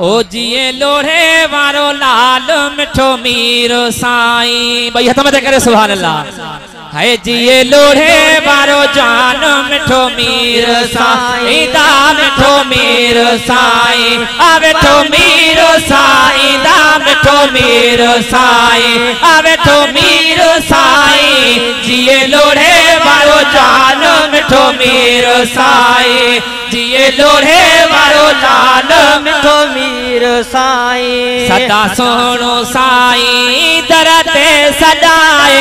ओ जिए लोढ़े वारो लाल मिठो मीर साईं। भाई हथ मथे करे सुभान अल्लाह। है जिए लोढ़े वारो जान मिठो मीर साईं दा मिठो मीर साईं आवेठो मीर साईं दा मिठो मीर साईं आवेठो मीर साईं। जिए लोढ़े वारो जान मिठो मीर साईं जिए लोढ़े वारो लाल मिठो मीर साईं। सदा सोनो साईं दर ते सदाए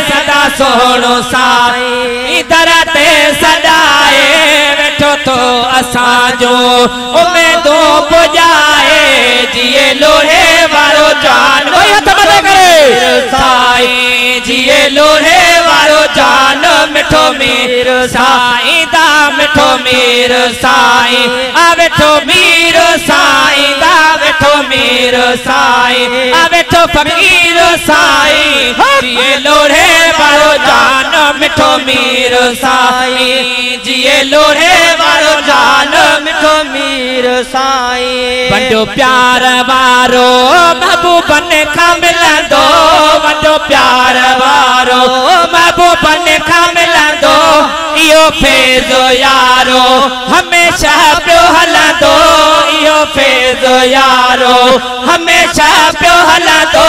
सदा सोनो साईं दर ते सदाए वेठो तो असांजो उमेदो पुजाए। जिए लोढ़े वारो जान साईं जिए लोढ़े वारो जान मिठो मीर साईं दा मिठो मीर साईं आवेठो मीर साईं दा वेठो मीर साईं आवेठो फकीर साईं। जिए लोढ़े वारो जान मिठो मीर साईं जिए लोढ़े वारो जान मिठो मीर साईं। वॾो प्यार वारो महबूबन खां मिलंदो वॾो प्यार वारो महबूबन खां मिलंदो इहो फैज़ यारो हमेशा पियो हलंदो इहो फैज़ यारो हमेशा पियो हलंदो।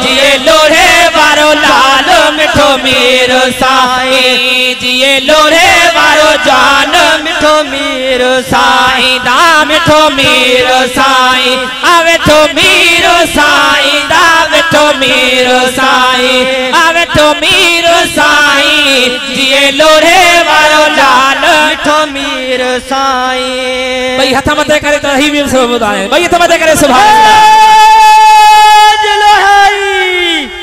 जिए लोढ़े वारो लाल मिठो मीर साईं जिए लोढ़े वारो जान मिठो मीर साईं दा मिठो मीर साईं आवेठो मीर साईं दा वेठो मीर साईं आवेठो मीर साईं। जिए लोढ़े वारो लाल मिठो मीर साईं। भाई हथ मथे करे तो ही भी सब बताए। भाई हथ मथे करे सुभान अल्लाह।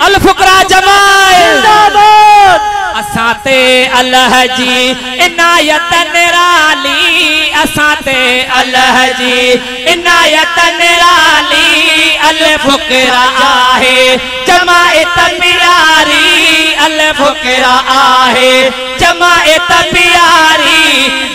अल फुकरा जमाए जिंदाबाद। असाते अल्लाह जी इनायत निराली असाते अल्लाह जी इनायत निराली। अल फुकरा आहे जमायत प्यारी अल फुकरा आहे जमायत प्यारी।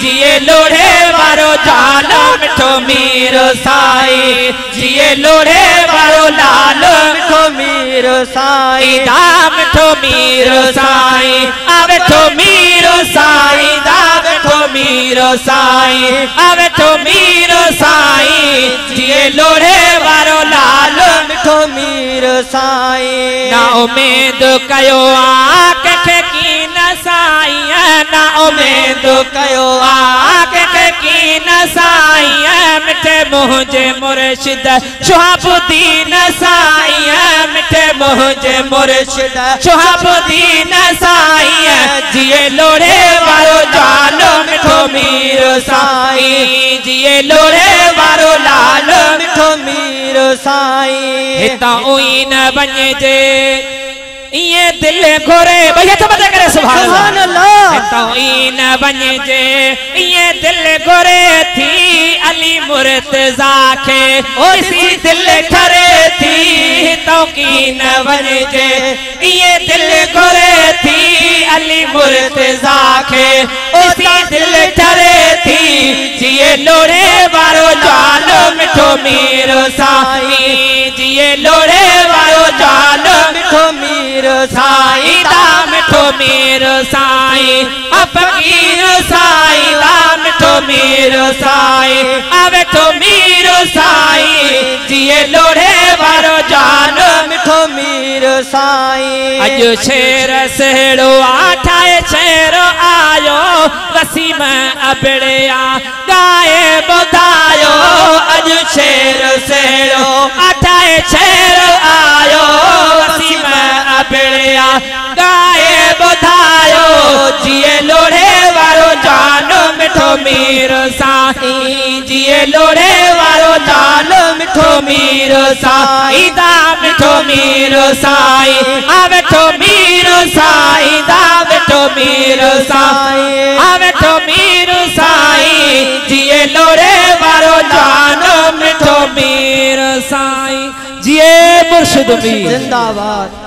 जिए लोढ़े वारो जान मिठो मीर साईं जिए लोढ़े वारो लाल मिठो मीर साईं दा मिठो मीर साईं आवेठो मीर साईं दा वेठो मीर साईं आवेठो मीर साईं। जिए लोढ़े वारो लाल मिठो मीर साईं। ना उमेद कयो आ कंहिंखे कीन साईं ना उमेद कयो आ कंहिंखे कीन साईं मिठे मुंहिंजे मुर्शिद शहाबुद्दीन साईं मिठे मुंहिंजे मुर्शिद शहाबुद्दीन साईं। जिए लोढ़े वारो जान मिठो मीर साईं जिए लोढ़े वारो लाल मिठो मीर साईं। हितां उई न वञिजे ये दिल घोरे भैया तो मत करे सुभान अल्लाह। हितां उई न वञिजे ये दिल घोरे थी अली मुर्तज़ा खे इसी दिल खरे थी। हितां की न वञिजे ये दिल घोरे थी अली मुर्तज़ा खे इसी दिल खरे थी। जिए लोढ़े वारो जान मिठो मीर साईं जिए लोढ़े वारो जान मिठो मीर साईं दा मिठो मीर साईं फकीर साईं दा मिठो मीर साईं आवेठो मीर साईं। जिए लोढ़े वारो जान मिठो मीर साईं। अज शेर सेड़ो आठाए शेर आयो वसीम अबड़िया गाए ॿुधायो। अज शेर सेड़ो आठाए शेर आयो वसीम अबड़िया गाए ॿुधायो। जिए लोढ़े वारो जान मिठो मीर साईं जिए लोढ़े वारो जान मिठो मीर साईं दा मिठो मीर साईं आवेठो मीर साईं दा वेठो मीर साईं आवेठो मीर साईं। जिए लोढ़े वारो जान मिठो मीर साईं जिए मुर्शिद मीर जिंदाबाद।